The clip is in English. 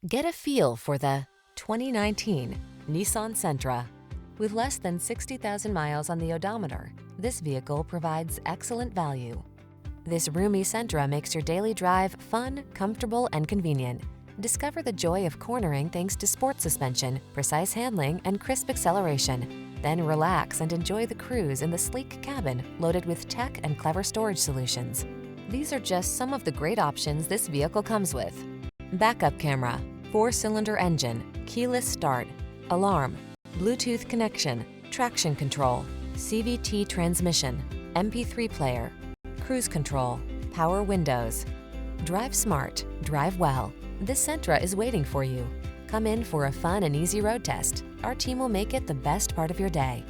Get a feel for the 2019 Nissan Sentra. With less than 60,000 miles on the odometer, this vehicle provides excellent value. This roomy Sentra makes your daily drive fun, comfortable, and convenient. Discover the joy of cornering thanks to sport suspension, precise handling, and crisp acceleration. Then relax and enjoy the cruise in the sleek cabin loaded with tech and clever storage solutions. These are just some of the great options this vehicle comes with: backup camera, 4-cylinder engine, keyless start, alarm, Bluetooth connection, traction control, CVT transmission, MP3 player, cruise control, power windows. Drive smart, drive well. This Sentra is waiting for you. Come in for a fun and easy road test. Our team will make it the best part of your day.